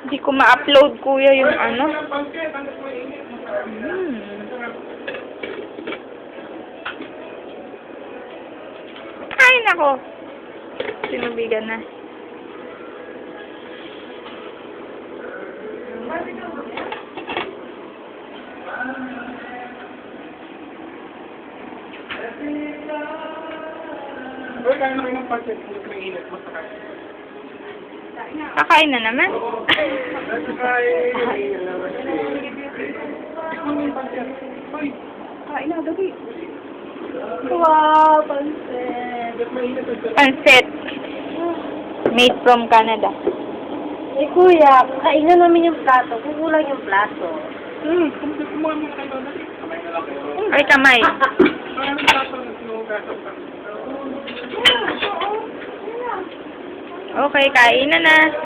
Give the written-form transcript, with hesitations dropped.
Hindi ko ma-upload, kuya, yung ano. Ay, nako. Sinubigan na. Kaya na kayo ng pancit, hindi ko init mo sa kain. Kakain na naman. Kain na, dali. Wow, pansit. Pancit. Made from Canada. Eh, kuya, kainan namin yung plato. Kukulang yung plato. Kumuha mo na kayo, dali. Kamay na lang kayo. Ay, kamay. Maraming plato na sinugasan pa. Okay, kain na na.